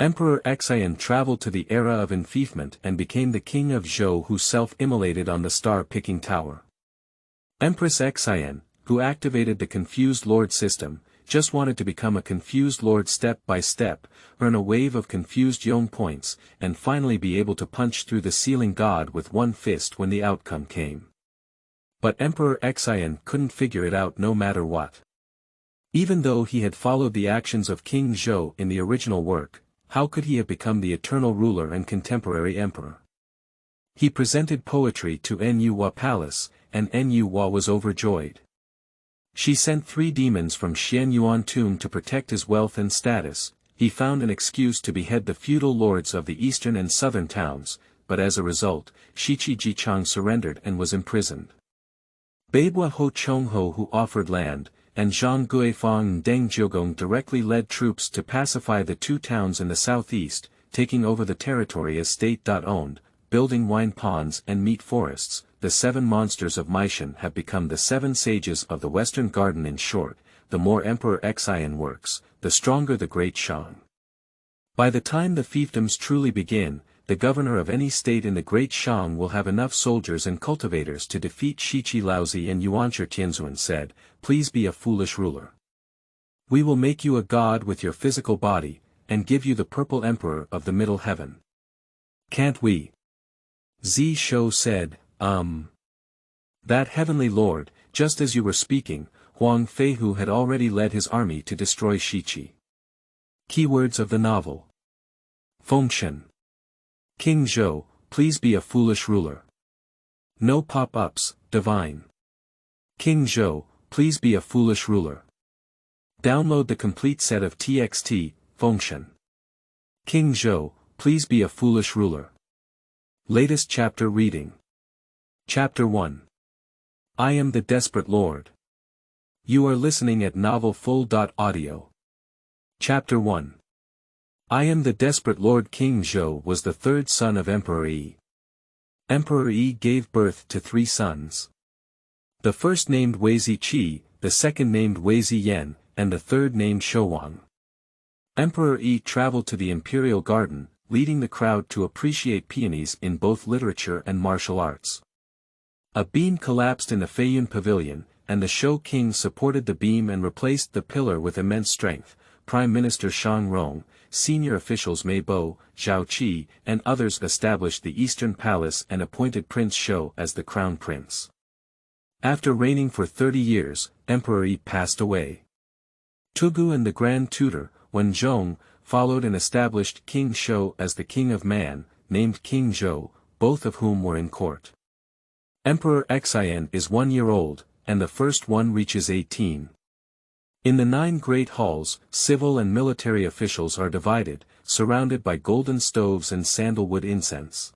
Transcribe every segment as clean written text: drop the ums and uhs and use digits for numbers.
Emperor Xian traveled to the era of enfeoffment and became the king of Zhou, who self-immolated on the star-picking tower. Empress Xian, who activated the Confused Lord system, just wanted to become a Confused Lord step by step, earn a wave of Confused Yong points, and finally be able to punch through the ceiling god with one fist when the outcome came. But Emperor Xian couldn't figure it out no matter what. Even though he had followed the actions of King Zhou in the original work, how could he have become the eternal ruler and contemporary emperor? He presented poetry to Nu Palace, and Nu was overjoyed. She sent 3 demons from Xian Yuan tomb to protect his wealth and status. He found an excuse to behead the feudal lords of the eastern and southern towns, but as a result, Shiqi Jichang surrendered and was imprisoned. Beibua Ho Chongho, who offered land, and Zhang Guifang and Deng Jiogong directly led troops to pacify the 2 towns in the southeast, taking over the territory as state-owned, building wine ponds and meat forests. The 7 monsters of Meishan have become the 7 sages of the Western Garden. In short, the more Emperor Xian works, the stronger the Great Shang. By the time the fiefdoms truly begin, the governor of any state in the Great Shang will have enough soldiers and cultivators to defeat Shiqi Laozi. And Yuanshi Tianzuan said, "Please be a foolish ruler. We will make you a god with your physical body, and give you the purple emperor of the middle heaven. Can't we?" Zi Shou said, That heavenly lord, just as you were speaking, Huang Feihu had already led his army to destroy Shiqi. Keywords of the novel. Fengshen. King Zhou, please be a foolish ruler. No pop-ups, divine. King Zhou, please be a foolish ruler. Download the complete set of TXT, Fengshen. King Zhou, please be a foolish ruler. Latest chapter reading. Chapter 1. I am the Desperate Lord. You are listening at novelfull.audio. Chapter 1. I am the Desperate Lord. King Zhou was the 3rd son of Emperor Yi. Emperor Yi gave birth to 3 sons. The first named Weizi Qi, the second named Weizi Yan, and the third named Huang. Emperor Yi traveled to the imperial garden, leading the crowd to appreciate peonies in both literature and martial arts. A beam collapsed in the Feiyun pavilion, and the Shou king supported the beam and replaced the pillar with immense strength. Prime Minister Shang Rong, senior officials Mei Bo, Zhao Qi, and others established the Eastern Palace and appointed Prince Shou as the crown prince. After reigning for 30 years, Emperor Yi passed away. Tugu and the Grand Tutor, Wen Zhong, followed and established King Shou as the King of Man, named King Zhou, both of whom were in court. Emperor Xian is 1 year old, and the first one reaches 18. In the 9 great halls, civil and military officials are divided, surrounded by golden stoves and sandalwood incense.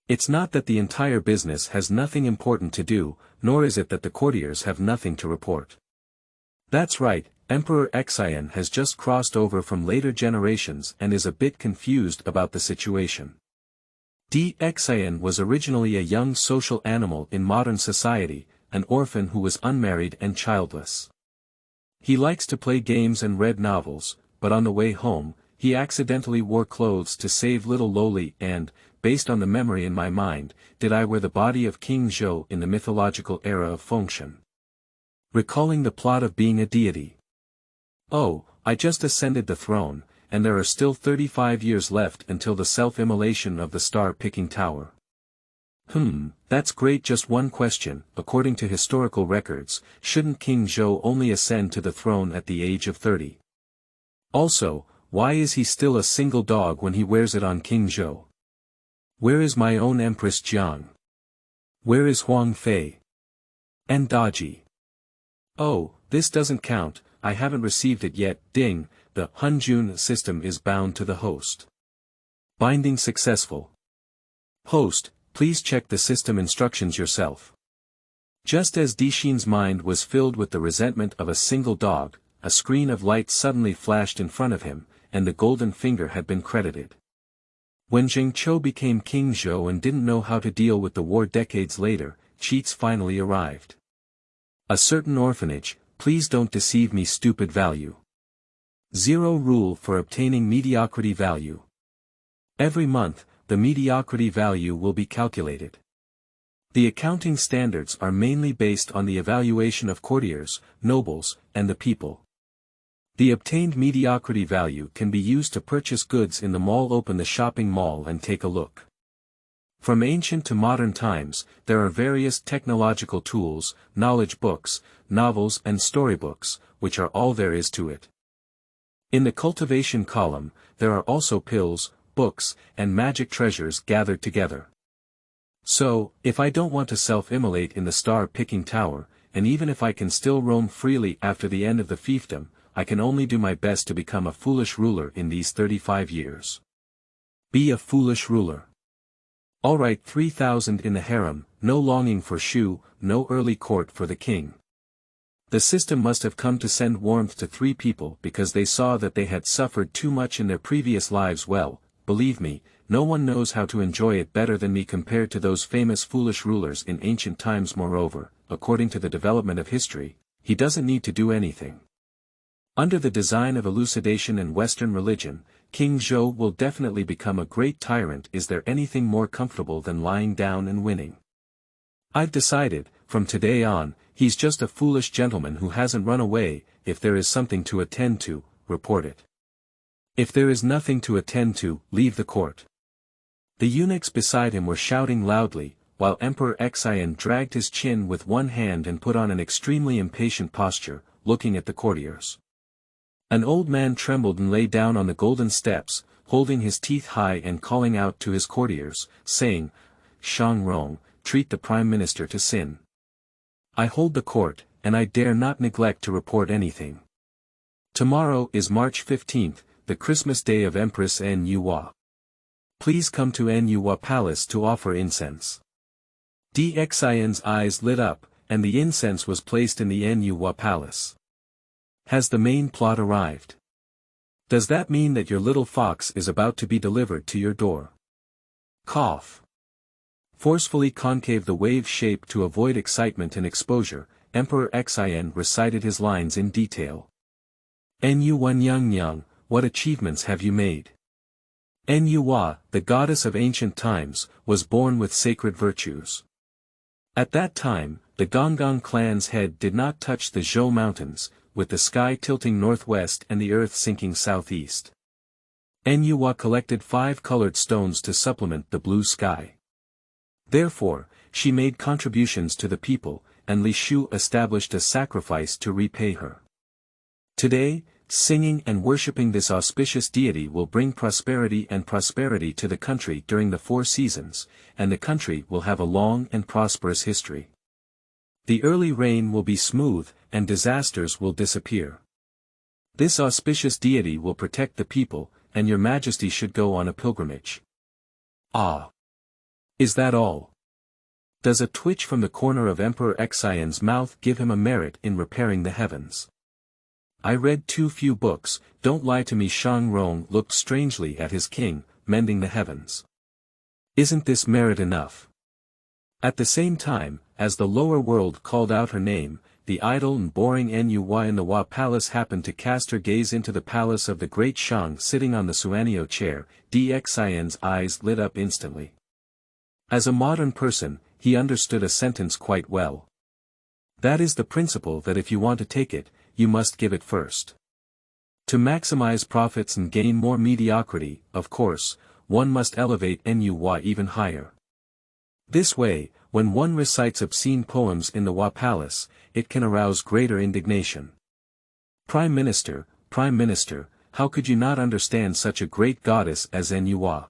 It's not that the entire business has nothing important to do, nor is it that the courtiers have nothing to report. That's right, Emperor Xian has just crossed over from later generations and is a bit confused about the situation. Xian was originally a young social animal in modern society, an orphan who was unmarried and childless. He likes to play games and read novels, but on the way home, he accidentally wore clothes to save little Loli and, based on the memory in my mind, did I wear the body of King Zhou in the mythological era of Fengshen. Recalling the plot of being a deity. Oh, I just ascended the throne, and there are still 35 years left until the self-immolation of the star-picking tower. That's great. Just one question, according to historical records, shouldn't King Zhou only ascend to the throne at the age of 30? Also, why is he still a single dog when he wears it on King Zhou? Where is my own Empress Jiang? Where is Huang Fei? And Daji? Oh, this doesn't count, I haven't received it yet. Ding, the Hunjun system is bound to the host. Binding successful. Host, please check the system instructions yourself. Just as Dixin's mind was filled with the resentment of a single dog, a screen of light suddenly flashed in front of him, and the golden finger had been credited. When Zhengqiu became King Zhou and didn't know how to deal with the war decades later, cheats finally arrived. A certain orphanage, please don't deceive me, stupid value. 0 Rule for obtaining mediocrity value. Every month, the mediocrity value will be calculated. The accounting standards are mainly based on the evaluation of courtiers, nobles, and the people. The obtained mediocrity value can be used to purchase goods in the mall. Open the shopping mall and take a look. From ancient to modern times, there are various technological tools, knowledge books, novels and storybooks, which are all there is to it. In the cultivation column, there are also pills, books, and magic treasures gathered together. So, if I don't want to self-immolate in the star-picking tower, and even if I can still roam freely after the end of the fiefdom, I can only do my best to become a foolish ruler in these 35 years. Be a foolish ruler. Alright, 3,000 in the harem, no longing for Zhou, no early court for the king. The system must have come to send warmth to 3 people because they saw that they had suffered too much in their previous lives. Well, believe me, no one knows how to enjoy it better than me compared to those famous foolish rulers in ancient times. Moreover, according to the development of history, he doesn't need to do anything. Under the design of elucidation and Western religion, King Zhou will definitely become a great tyrant. Is there anything more comfortable than lying down and winning? I've decided, from today on, he's just a foolish gentleman who hasn't run away. If there is something to attend to, report it. If there is nothing to attend to, leave the court. The eunuchs beside him were shouting loudly, while Emperor Xian dragged his chin with one hand and put on an extremely impatient posture, looking at the courtiers. An old man trembled and lay down on the golden steps, holding his teeth high and calling out to his courtiers, saying, "Shang Rong, treat the prime minister to sin. I hold the court, and I dare not neglect to report anything. Tomorrow is March 15th, the Christmas day of Empress Nuwa. Please come to Nuwa Palace to offer incense." Xian's eyes lit up, and the incense was placed in the Nuwa Palace. Has the main plot arrived? Does that mean that your little fox is about to be delivered to your door? Cough. Forcefully concave the wave shape to avoid excitement and exposure, Emperor Xian recited his lines in detail. Nuwa, what achievements have you made? Nuwa, the goddess of ancient times, was born with sacred virtues. At that time, the Gonggong clan's head did not touch the Zhou mountains, with the sky tilting northwest and the earth sinking southeast. Nuwa collected 5 colored stones to supplement the blue sky. Therefore, she made contributions to the people, and Li Shu established a sacrifice to repay her. Today, singing and worshipping this auspicious deity will bring prosperity to the country during the 4 seasons, and the country will have a long and prosperous history. The early rain will be smooth, and disasters will disappear. This auspicious deity will protect the people, and your majesty should go on a pilgrimage. Ah! Is that all? Does a twitch from the corner of Emperor Xian's mouth give him a merit in repairing the heavens? I read too few books. Don't lie to me. Shang Rong looked strangely at his king, mending the heavens. Isn't this merit enough? At the same time, as the lower world called out her name, the idle and boring Nuwa in the Wa Palace happened to cast her gaze into the palace of the great Shang sitting on the Suanio chair. Xian's eyes lit up instantly. As a modern person, he understood a sentence quite well. That is the principle that if you want to take it, you must give it first. To maximize profits and gain more mediocrity, of course, one must elevate Nuwa even higher. This way, when one recites obscene poems in the Wa Palace, it can arouse greater indignation. Prime Minister, how could you not understand such a great goddess as Nuwa?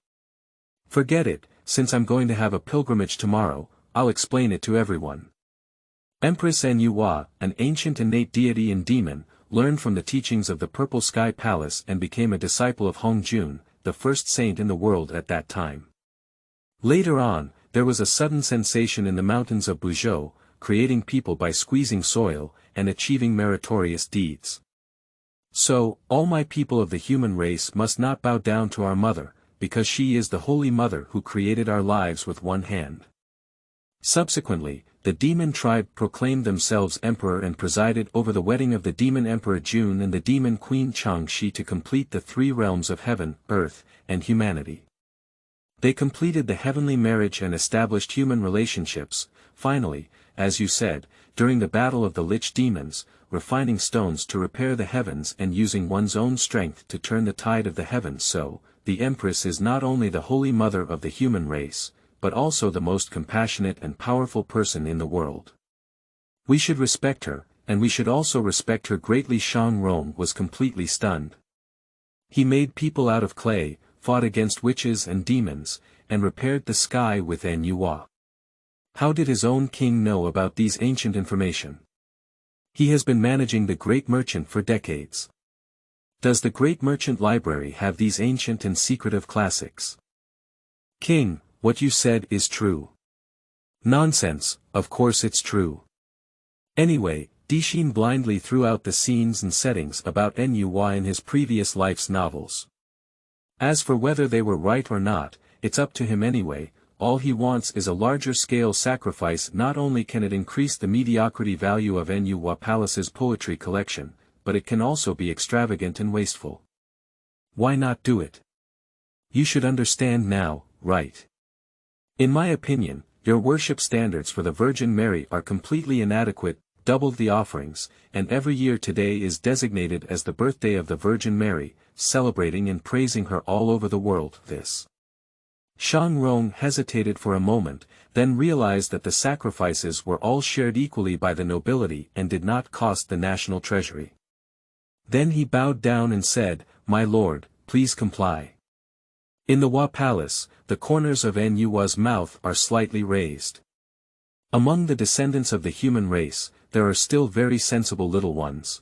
Forget it, since I'm going to have a pilgrimage tomorrow, I'll explain it to everyone. Empress Nuwa, an ancient innate deity and demon, learned from the teachings of the Purple Sky Palace and became a disciple of Hongjun, the first saint in the world at that time. Later on, there was a sudden sensation in the mountains of Buzhou, creating people by squeezing soil, and achieving meritorious deeds. So, all my people of the human race must not bow down to our mother, because she is the Holy Mother who created our lives with one hand. Subsequently, the demon tribe proclaimed themselves emperor and presided over the wedding of the demon emperor Jun and the demon queen Changxi to complete the three realms of heaven, earth, and humanity. They completed the heavenly marriage and established human relationships. Finally, as you said, during the battle of the lich demons, refining stones to repair the heavens and using one's own strength to turn the tide of the heavens. So, the Empress is not only the holy mother of the human race, but also the most compassionate and powerful person in the world. We should respect her, and we should also respect her greatly. Shang Rong was completely stunned. He made people out of clay, fought against witches and demons, and repaired the sky with Nuwa. How did his own king know about these ancient information? He has been managing the great merchant for decades. Does the great merchant library have these ancient and secretive classics? King, what you said is true. Nonsense, of course it's true. Anyway, Dixin blindly threw out the scenes and settings about Nuwa in his previous life's novels. As for whether they were right or not, it's up to him anyway. All he wants is a larger-scale sacrifice. Not only can it increase the mediocrity value of Nuwa Palace's poetry collection, but it can also be extravagant and wasteful. Why not do it? You should understand now, right? In my opinion, your worship standards for the Virgin Mary are completely inadequate. Doubled the offerings, and every year today is designated as the birthday of the Virgin Mary, celebrating and praising her all over the world. This. Shang Rong hesitated for a moment, then realized that the sacrifices were all shared equally by the nobility and did not cost the national treasury. Then he bowed down and said, "My lord, please comply." In the Hua Palace, the corners of Nuwa's mouth are slightly raised. Among the descendants of the human race, there are still very sensible little ones.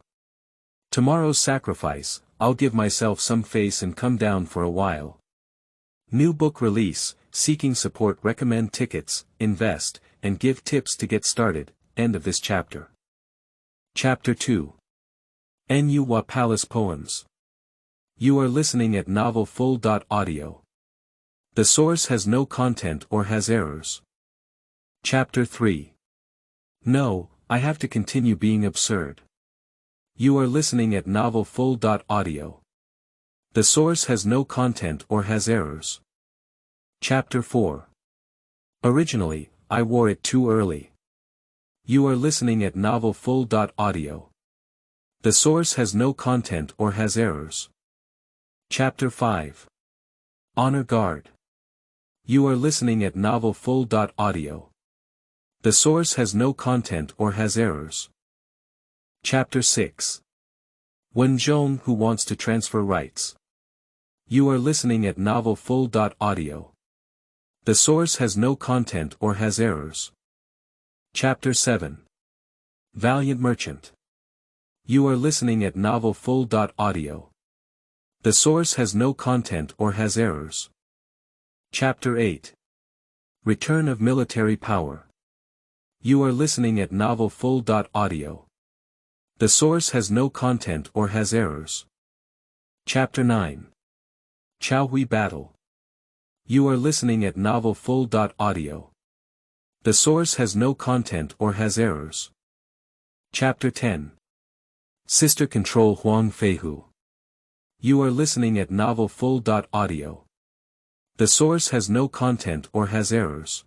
Tomorrow's sacrifice, I'll give myself some face and come down for a while. New book release, seeking support. Recommend tickets, invest, and give tips to get started. End of this chapter. Chapter 2. Nuwa Palace Poems. You are listening at novelfull.audio. The source has no content or has errors. Chapter 3. No, I have to continue being absurd. You are listening at novelfull.audio. The source has no content or has errors. Chapter 4. Originally, I wore it too early. You are listening at novelfull.audio. The source has no content or has errors. Chapter 5. Honor Guard. You are listening at novelfull.audio. The source has no content or has errors. Chapter 6. When Zhong who wants to transfer rights. You are listening at novelfull.audio. The source has no content or has errors. Chapter 7. Valiant Merchant. You are listening at novelfull.audio. The source has no content or has errors. Chapter 8. Return of Military Power. You are listening at novelfull.audio. The source has no content or has errors. Chapter 9. Chaohui Battle. You are listening at novelfull.audio. The source has no content or has errors. Chapter 10. Sister Control Huang Feihu. You are listening at novelfull.audio. The source has no content or has errors.